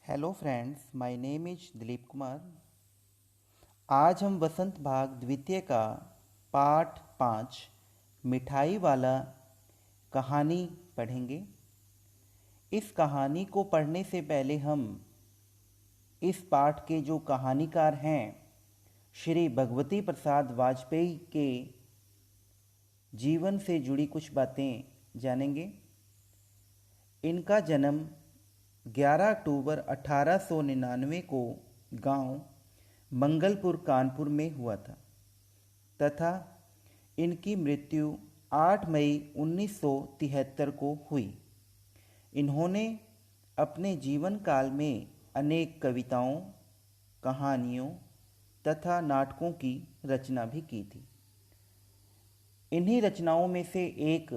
Hello friends, my name is Dilip Kumar. आज हम वसंत भाग द्वितीय का पाठ 5 मिठाई वाला कहानी पढ़ेंगे। इस कहानी को पढ़ने से पहले हम इस पाठ के जो कहानीकार हैं श्री भगवती प्रसाद वाजपेयी के जीवन से जुड़ी कुछ बातें जानेंगे। इनका जन्म 11 अक्टूबर 1899 को गांव मंगलपुर कानपुर में हुआ था तथा इनकी मृत्यु 8 मई 1973 को हुई। इन्होंने अपने जीवन काल में अनेक कविताओं, कहानियों तथा नाटकों की रचना भी की थी। इन्हीं रचनाओं में से एक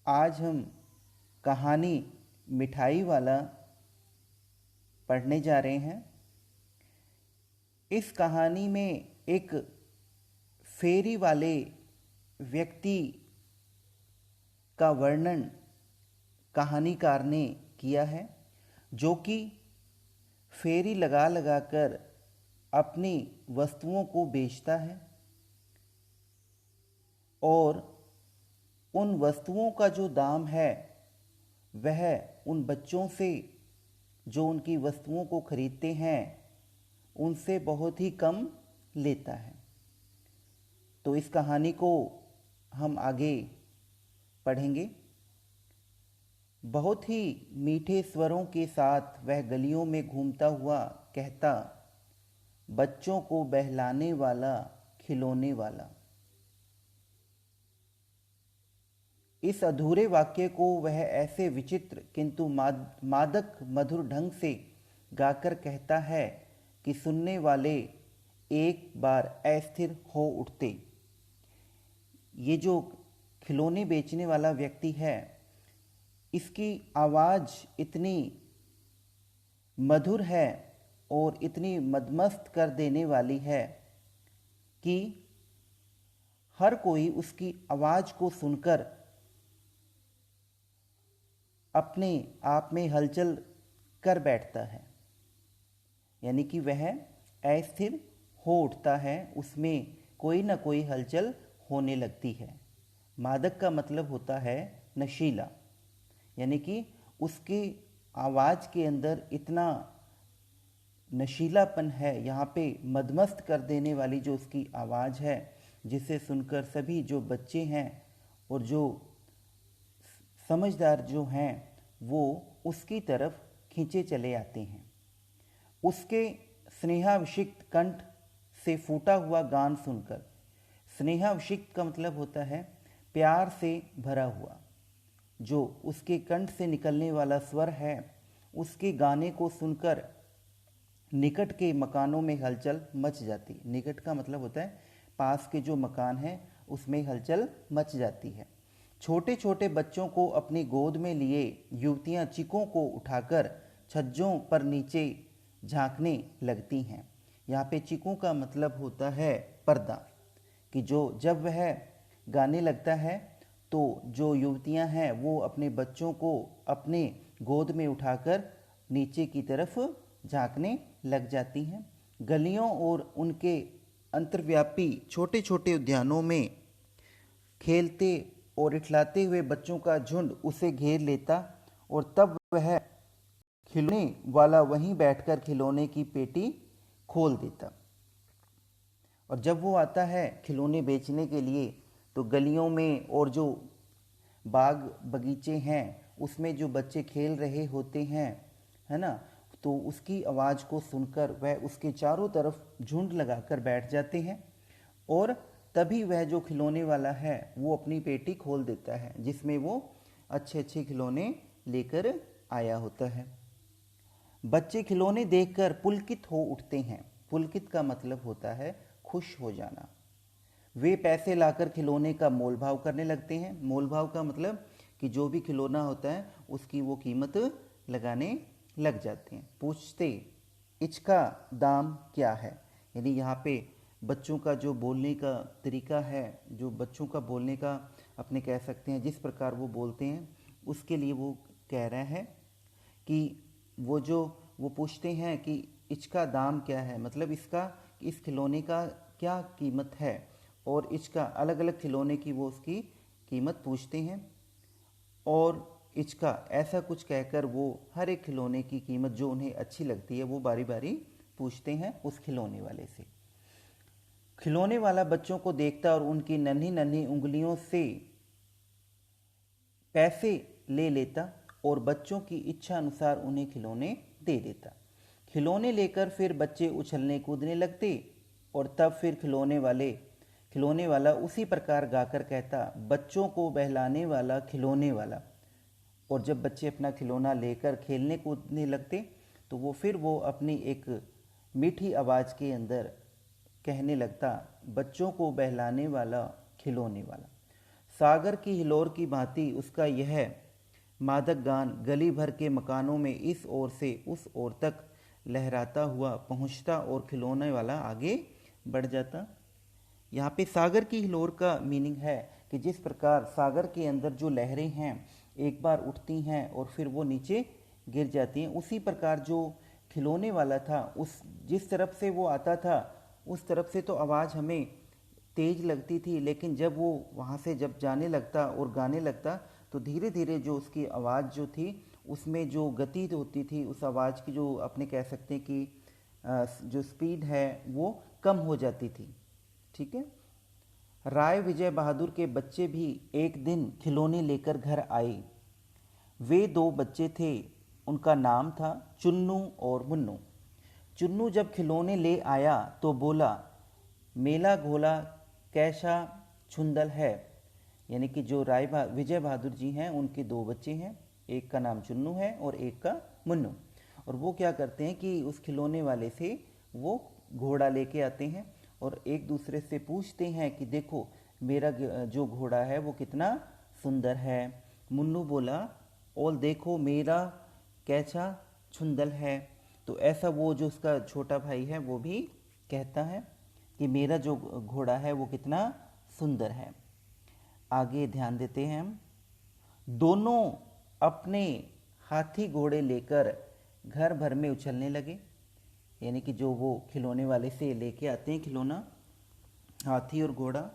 आज हम कहानी मिठाई वाला पढ़ने जा रहे हैं। इस कहानी में एक फेरी वाले व्यक्ति का वर्णन कहानीकार ने किया है, जो कि फेरी लगा लगा कर अपनी वस्तुओं को बेचता है और उन वस्तुओं का जो दाम है वह उन बच्चों से जो उनकी वस्तुओं को खरीदते हैं उनसे बहुत ही कम लेता है। तो इस कहानी को हम आगे पढ़ेंगे। बहुत ही मीठे स्वरों के साथ वह गलियों में घूमता हुआ कहता, बच्चों को बहलाने वाला, खिलौने वाला। इस अधूरे वाक्य को वह ऐसे विचित्र किंतु मादक मधुर ढंग से गाकर कहता है कि सुनने वाले एक बार अस्थिर हो उठते। ये जो खिलौने बेचने वाला व्यक्ति है, इसकी आवाज़ इतनी मधुर है और इतनी मदमस्त कर देने वाली है कि हर कोई उसकी आवाज़ को सुनकर अपने आप में हलचल कर बैठता है, यानी कि वह अस्थिर हो उठता है, उसमें कोई ना कोई हलचल होने लगती है। मादक का मतलब होता है नशीला, यानी कि उसकी आवाज़ के अंदर इतना नशीलापन है, यहाँ पे मदमस्त कर देने वाली जो उसकी आवाज़ है, जिसे सुनकर सभी जो बच्चे हैं और जो समझदार जो हैं वो उसकी तरफ खींचे चले आते हैं। उसके स्नेहाभिषिक्त कंठ से फूटा हुआ गान सुनकर, स्नेहाभिषिक्त का मतलब होता है प्यार से भरा हुआ, जो उसके कंठ से निकलने वाला स्वर है, उसके गाने को सुनकर निकट के मकानों में हलचल मच जाती। निकट का मतलब होता है पास के जो मकान हैं उसमें हलचल मच जाती है। छोटे छोटे बच्चों को अपनी गोद में लिए युवतियां चिकों को उठाकर छज्जों पर नीचे झांकने लगती हैं। यहाँ पे चिकों का मतलब होता है पर्दा, कि जो जब वह गाने लगता है तो जो युवतियां हैं वो अपने बच्चों को अपने गोद में उठाकर नीचे की तरफ झांकने लग जाती हैं। गलियों और उनके अंतर्व्यापी छोटे छोटे उद्यानों में खेलते और इठलाते हुए बच्चों का झुंड उसे घेर लेता और तब वह खिलौने वाला वहीं बैठकर खिलौने की पेटी खोल देता। और जब वो आता है खिलौने बेचने के लिए तो गलियों में और जो बाग बगीचे हैं उसमें जो बच्चे खेल रहे होते हैं, है ना, तो उसकी आवाज़ को सुनकर वह उसके चारों तरफ झुंड लगाकर बैठ जाते हैं और तभी वह जो खिलौने वाला है वो अपनी पेटी खोल देता है, जिसमें वो अच्छे अच्छे खिलौने लेकर आया होता है। बच्चे खिलौने देखकर पुलकित हो उठते हैं। पुलकित का मतलब होता है खुश हो जाना। वे पैसे लाकर खिलौने का मोल भाव करने लगते हैं। मोल भाव का मतलब कि जो भी खिलौना होता है उसकी वो कीमत लगाने लग जाते हैं। पूछते, इसका दाम क्या है? यानी यहाँ पे बच्चों का जो बोलने का तरीका है, जो बच्चों का बोलने का अपने कह सकते हैं जिस प्रकार वो बोलते हैं, उसके लिए वो कह रहा है कि वो पूछते हैं कि इसका दाम क्या है, मतलब इस खिलौने का क्या कीमत है, और इसका अलग अलग खिलौने की वो उसकी कीमत पूछते हैं। और इसका ऐसा कुछ कहकर वो हर एक खिलौने की कीमत जो उन्हें अच्छी लगती है वो बारी बारी पूछते हैं उस खिलौने वाले से। खिलौने वाला बच्चों को देखता और उनकी नन्ही नन्ही उंगलियों से पैसे ले लेता और बच्चों की इच्छा अनुसार उन्हें खिलौने दे देता। खिलौने लेकर फिर बच्चे उछलने कूदने लगते और तब फिर खिलौने वाला उसी प्रकार गाकर कहता, बच्चों को बहलाने वाला खिलौने वाला। और जब बच्चे अपना खिलौना लेकर खेलने कूदने लगते तो वो अपनी एक मीठी आवाज़ के अंदर कहने लगता, बच्चों को बहलाने वाला खिलौने वाला। सागर की हिलोर की भांति उसका यह मादक गान गली भर के मकानों में इस ओर से उस ओर तक लहराता हुआ पहुंचता और खिलौने वाला आगे बढ़ जाता। यहाँ पे सागर की हिलोर का मीनिंग है कि जिस प्रकार सागर के अंदर जो लहरें हैं एक बार उठती हैं और फिर वो नीचे गिर जाती हैं, उसी प्रकार जो खिलौने वाला था उस जिस तरफ से वो आता था उस तरफ से तो आवाज़ हमें तेज लगती थी, लेकिन जब वो वहाँ से जब जाने लगता और गाने लगता तो धीरे धीरे जो उसकी आवाज़ जो थी उसमें जो गति होती थी, उस आवाज़ की जो अपने कह सकते हैं कि जो स्पीड है वो कम हो जाती थी। ठीक है। राय विजय बहादुर के बच्चे भी एक दिन खिलौने लेकर घर आए। वे दो बच्चे थे, उनका नाम था चुन्नू और मुन्नू। चुन्नू जब खिलौने ले आया तो बोला, मेला घोला कैसा छुंदल है। यानी कि जो विजय बहादुर जी हैं उनके दो बच्चे हैं, एक का नाम चुन्नू है और एक का मुन्नू। और वो क्या करते हैं कि उस खिलौने वाले से वो घोड़ा लेके आते हैं और एक दूसरे से पूछते हैं कि देखो मेरा जो घोड़ा है वो कितना सुंदर है। मुन्नू बोला, और देखो मेरा कैसा छुंदल है। तो ऐसा वो जो उसका छोटा भाई है वो भी कहता है कि मेरा जो घोड़ा है वो कितना सुंदर है। आगे ध्यान देते हैं हम। दोनों अपने हाथी घोड़े लेकर घर भर में उछलने लगे। यानी कि जो वो खिलौने वाले से लेके आते हैं खिलौना, हाथी और घोड़ा,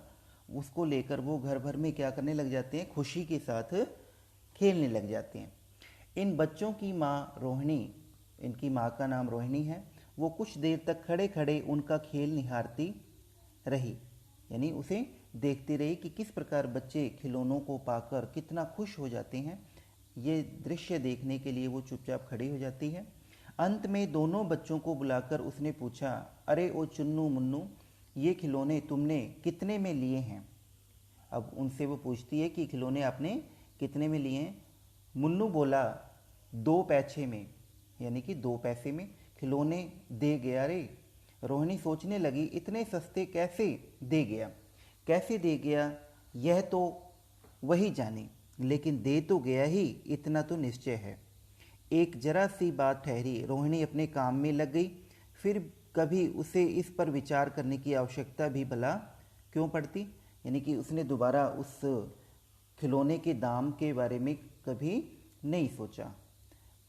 उसको लेकर वो घर भर में क्या करने लग जाते हैं, खुशी के साथ खेलने लग जाते हैं। इन बच्चों की माँ रोहिणी, इनकी माँ का नाम रोहिणी है, वो कुछ देर तक खड़े खड़े उनका खेल निहारती रही। यानी उसे देखती रही कि किस प्रकार बच्चे खिलौनों को पाकर कितना खुश हो जाते हैं। ये दृश्य देखने के लिए वो चुपचाप खड़ी हो जाती है। अंत में दोनों बच्चों को बुलाकर उसने पूछा, अरे ओ चुन्नू मुन्नू, ये खिलौने तुमने कितने में लिए हैं। अब उनसे वो पूछती है कि खिलौने आपने कितने में लिए हैं। मुन्नू बोला, 2 पैसे में, यानी कि 2 पैसे में खिलौने दे गया रे। रोहिणी सोचने लगी, इतने सस्ते कैसे दे गया यह तो वही जाने, लेकिन दे तो गया ही, इतना तो निश्चय है। एक जरा सी बात ठहरी, रोहिणी अपने काम में लग गई। फिर कभी उसे इस पर विचार करने की आवश्यकता भी भला क्यों पड़ती। यानी कि उसने दोबारा उस खिलौने के दाम के बारे में कभी नहीं सोचा।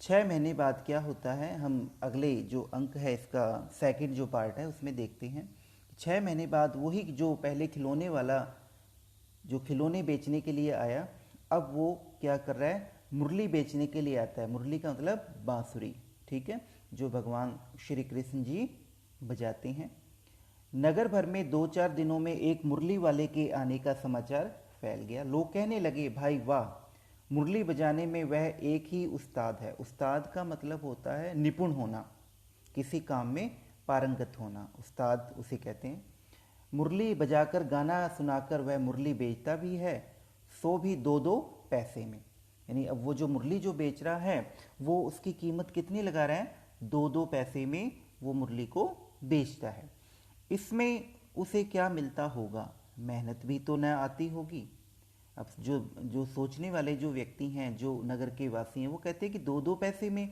6 महीने बाद क्या होता है, हम अगले जो अंक है इसका सेकंड जो पार्ट है उसमें देखते हैं। 6 महीने बाद वही जो पहले खिलौने वाला जो खिलौने बेचने के लिए आया, अब वो क्या कर रहा है, मुरली बेचने के लिए आता है। मुरली का मतलब बांसुरी, ठीक है, जो भगवान श्री कृष्ण जी बजाते हैं। नगर भर में 2-4 दिनों में एक मुरली वाले के आने का समाचार फैल गया। लोग कहने लगे, भाई वाह, मुरली बजाने में वह एक ही उस्ताद है। उस्ताद का मतलब होता है निपुण होना, किसी काम में पारंगत होना, उस्ताद उसे कहते हैं। मुरली बजाकर गाना सुनाकर वह मुरली बेचता भी है, सो भी 2-2 पैसे में। यानी अब वो जो मुरली जो बेच रहा है वो उसकी कीमत कितनी लगा रहा है, 2-2 पैसे में वो मुरली को बेचता है। इसमें उसे क्या मिलता होगा, मेहनत भी तो न आती होगी। अब जो सोचने वाले जो व्यक्ति हैं, जो नगर के वासी हैं, वो कहते हैं कि 2-2 पैसे में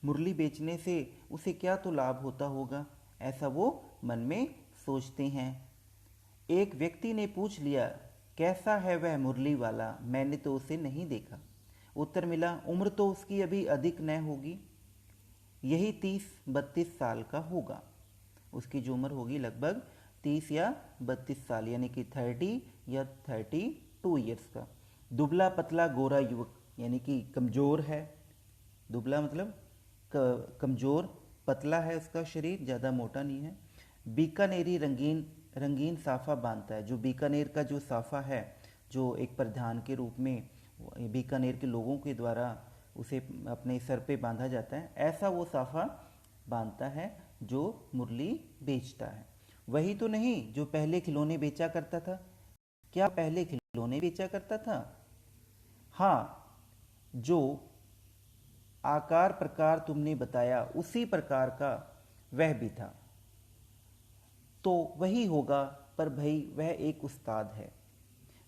मुरली बेचने से उसे क्या तो लाभ होता होगा, ऐसा वो मन में सोचते हैं। एक व्यक्ति ने पूछ लिया, कैसा है वह मुरली वाला, मैंने तो उसे नहीं देखा। उत्तर मिला, उम्र तो उसकी अभी अधिक न होगी, यही 30-32 साल का होगा। उसकी जो उम्र होगी लगभग 30 या 32 साल, यानी कि 30 या 32 ईयर्स का। दुबला पतला गोरा युवक, यानी कि कमज़ोर है। दुबला मतलब कमज़ोर, पतला है उसका शरीर, ज़्यादा मोटा नहीं है। बीकानेरी रंगीन रंगीन साफ़ा बांधता है। जो बीकानेर का जो साफ़ा है, जो एक परिधान के रूप में बीकानेर के लोगों के द्वारा उसे अपने सर पे बांधा जाता है, ऐसा वो साफ़ा बांधता है जो मुरली बेचता है। वही तो नहीं जो पहले खिलौने बेचा करता था। क्या पहले खिलौने बेचा करता था? हाँ, जो आकार प्रकार तुमने बताया उसी प्रकार का वह भी था। तो वही होगा, पर भाई वह एक उस्ताद है।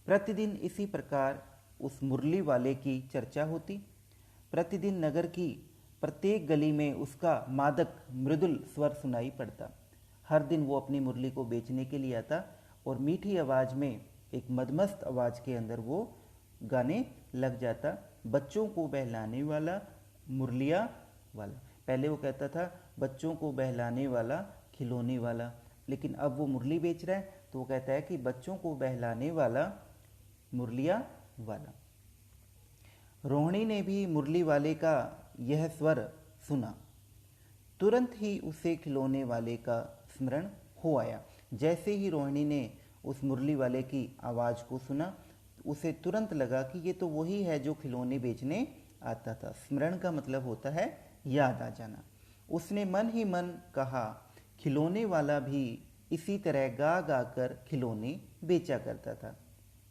प्रतिदिन इसी प्रकार उस मुरली वाले की चर्चा होती। प्रतिदिन नगर की प्रत्येक गली में उसका मादक मृदुल स्वर सुनाई पड़ता। हर दिन वो अपनी मुरली को बेचने के लिए आता और मीठी आवाज़ में, एक मदमस्त आवाज़ के अंदर वो गाने लग जाता। बच्चों को बहलाने वाला मुरलिया वाला। पहले वो कहता था बच्चों को बहलाने वाला खिलौने वाला, लेकिन अब वो मुरली बेच रहा है तो वो कहता है कि बच्चों को बहलाने वाला मुरलिया वाला। रोहिणी ने भी मुरली वाले का यह स्वर सुना। तुरंत ही उसे खिलौने वाले का स्मरण हो आया। जैसे ही रोहिणी ने उस मुरली वाले की आवाज़ को सुना, उसे तुरंत लगा कि ये तो वही है जो खिलौने बेचने आता था। स्मरण का मतलब होता है याद आ जाना। उसने मन ही मन कहा, खिलौने वाला भी इसी तरह गा गा कर खिलौने बेचा करता था।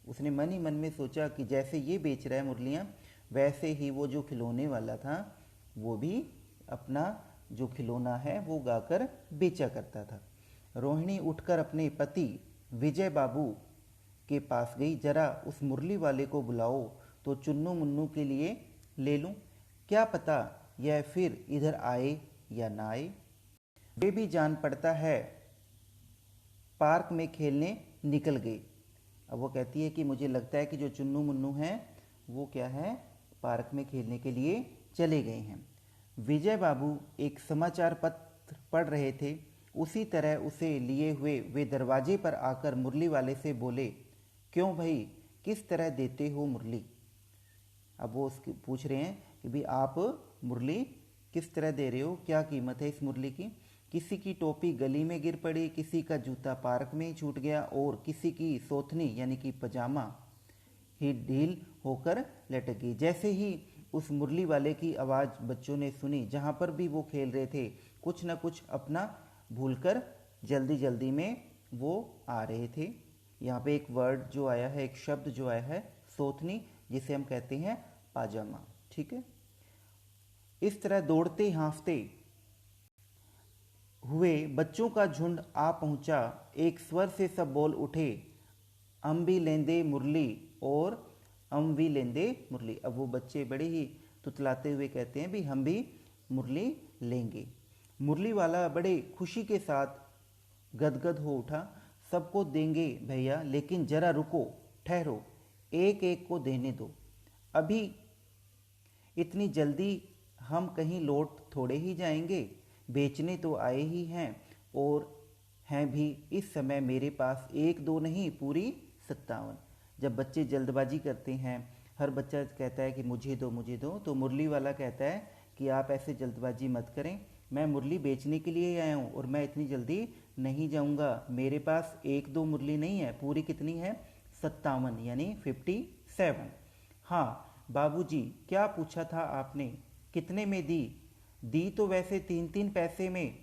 उसने मन ही मन में सोचा कि जैसे ये बेच रहा है मुरलियाँ, वैसे ही वो जो खिलौने वाला था वो भी अपना जो खिलौना है वो गाकर बेचा करता था। रोहिणी उठकर अपने पति विजय बाबू के पास गई। जरा उस मुरली वाले को बुलाओ तो चुन्नू मुन्नू के लिए ले लूं। क्या पता यह फिर इधर आए या ना आए। वे भी जान पड़ता है पार्क में खेलने निकल गए। अब वो कहती है कि मुझे लगता है कि जो चुन्नू मुन्नू हैं वो क्या है, पार्क में खेलने के लिए चले गए हैं। विजय बाबू एक समाचार पत्र पढ़ रहे थे। उसी तरह उसे लिए हुए वे दरवाजे पर आकर मुरली वाले से बोले, क्यों भाई, किस तरह देते हो मुरली? अब वो उसके पूछ रहे हैं कि भाई आप मुरली किस तरह दे रहे हो, क्या कीमत है इस मुरली की? किसी की टोपी गली में गिर पड़ी, किसी का जूता पार्क में ही छूट गया और किसी की सोथनी यानी कि पजामा ही ढील होकर लटक गई। जैसे ही उस मुरली वाले की आवाज़ बच्चों ने सुनी, जहाँ पर भी वो खेल रहे थे, कुछ न कुछ अपना भूलकर जल्दी जल्दी में वो आ रहे थे। यहाँ पे एक वर्ड जो आया है, एक शब्द जो आया है सोथनी, जिसे हम कहते हैं पाजामा। ठीक है। इस तरह दौड़ते हाँफते हुए बच्चों का झुंड आ पहुंचा। एक स्वर से सब बोल उठे, हम भी लेंदे मुरली और हम भी लेंदे मुरली। अब वो बच्चे बड़े ही तुतलाते हुए कहते हैं भी हम भी मुरली लेंगे। मुरली वाला बड़े खुशी के साथ गदगद हो उठा, सबको देंगे भैया, लेकिन जरा रुको, ठहरो, एक एक को देने दो। अभी इतनी जल्दी हम कहीं लौट थोड़े ही जाएंगे, बेचने तो आए ही हैं और हैं भी इस समय मेरे पास एक दो नहीं, पूरी 57। जब बच्चे जल्दबाजी करते हैं, हर बच्चा कहता है कि मुझे दो मुझे दो, तो मुरली वाला कहता है कि आप ऐसे जल्दबाजी मत करें, मैं मुरली बेचने के लिए आया हूँ और मैं इतनी जल्दी नहीं जाऊँगा। मेरे पास एक दो मुरली नहीं है, पूरी कितनी है? 57 यानी 57। हाँ बाबूजी, क्या पूछा था आपने? कितने में दी? दी तो वैसे 3-3 पैसे में,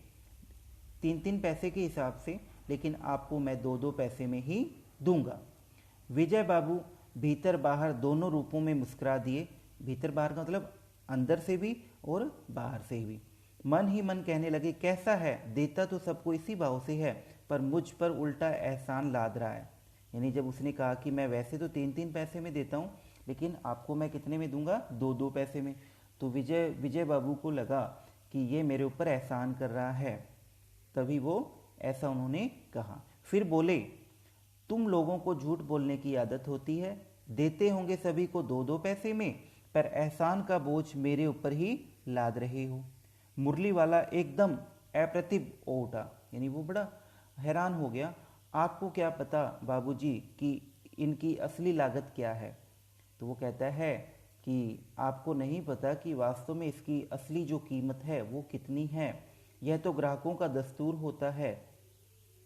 3-3 पैसे के हिसाब से, लेकिन आपको मैं 2-2 पैसे में ही दूंगा। विजय बाबू भीतर बाहर दोनों रूपों में मुस्कुरा दिए। भीतर बाहर का मतलब अंदर से भी और बाहर से भी। मन ही मन कहने लगे, कैसा है, देता तो सबको इसी भाव से है, पर मुझ पर उल्टा एहसान लाद रहा है। यानी जब उसने कहा कि मैं वैसे तो 3-3 पैसे में देता हूँ, लेकिन आपको मैं कितने में दूंगा? 2-2 पैसे में। तो विजय बाबू को लगा कि ये मेरे ऊपर एहसान कर रहा है, तभी वो ऐसा उन्होंने कहा। फिर बोले, तुम लोगों को झूठ बोलने की आदत होती है, देते होंगे सभी को 2-2 पैसे में, पर एहसान का बोझ मेरे ऊपर ही लाद रहे हो। मुरली वाला एकदम अप्रतिभ हो उठा, यानी वो बड़ा हैरान हो गया। आपको क्या पता बाबूजी कि इनकी असली लागत क्या है? तो वो कहता है कि आपको नहीं पता कि वास्तव में इसकी असली जो कीमत है वो कितनी है। यह तो ग्राहकों का दस्तूर होता है।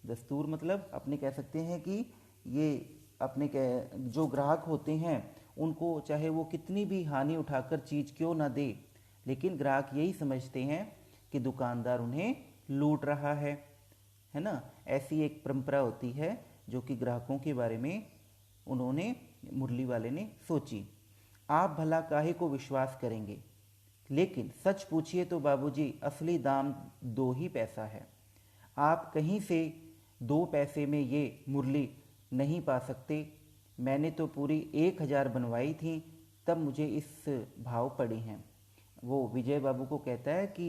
दस्तूर मतलब अपने कह सकते हैं कि ये अपने जो ग्राहक होते हैं उनको चाहे वो कितनी भी हानि उठाकर चीज़ क्यों ना दे, लेकिन ग्राहक यही समझते हैं कि दुकानदार उन्हें लूट रहा है ना। ऐसी एक परंपरा होती है जो कि ग्राहकों के बारे में उन्होंने, मुरली वाले ने सोची। आप भला काहे को विश्वास करेंगे, लेकिन सच पूछिए तो बाबूजी असली दाम 2 ही पैसा है। आप कहीं से 2 पैसे में ये मुरली नहीं पा सकते। मैंने तो पूरी 1000 बनवाई थी, तब मुझे इस भाव पड़ी हैं। वो विजय बाबू को कहता है कि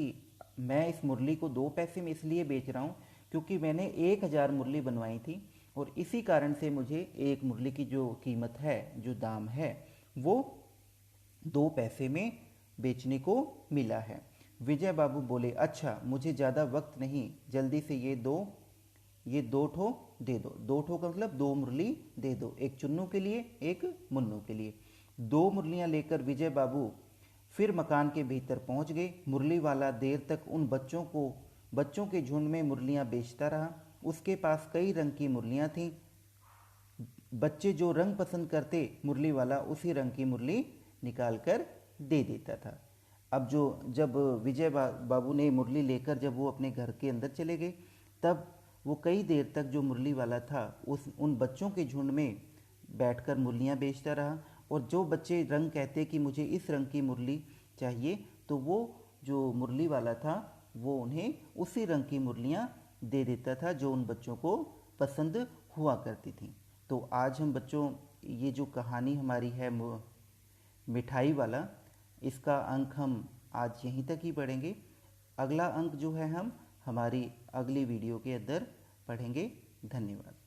मैं इस मुरली को 2 पैसे में इसलिए बेच रहा हूँ क्योंकि मैंने 1000 मुरली बनवाई थी, और इसी कारण से मुझे एक मुरली की जो कीमत है, जो दाम है, वो 2 पैसे में बेचने को मिला है। विजय बाबू बोले, अच्छा मुझे ज़्यादा वक्त नहीं, जल्दी से ये दो ठो दे दो। 2 ठो का मतलब 2 मुरली दे दो, एक चुन्नू के लिए, एक मुन्नू के लिए। 2 मुरलियाँ लेकर विजय बाबू फिर मकान के भीतर पहुंच गए। मुरली वाला देर तक उन बच्चों के झुंड में मुरलियाँ बेचता रहा। उसके पास कई रंग की मुरलियाँ थीं। बच्चे जो रंग पसंद करते, मुरली वाला उसी रंग की मुरली निकाल कर दे देता था। अब जब विजय बाबू ने मुरली लेकर जब वो अपने घर के अंदर चले गए, तब वो कई देर तक जो मुरली वाला था उन बच्चों के झुंड में बैठकर मुरलियाँ बेचता रहा। और जो बच्चे रंग कहते कि मुझे इस रंग की मुरली चाहिए, तो वो जो मुरली वाला था वो उन्हें उसी रंग की मुरलियाँ दे देता था जो उन बच्चों को पसंद हुआ करती थी। तो आज हम बच्चों, ये जो कहानी हमारी है मिठाई वाला, इसका अंक हम आज यहीं तक ही पढ़ेंगे। अगला अंक जो है हम हमारी अगली वीडियो के अंदर पढ़ेंगे। धन्यवाद।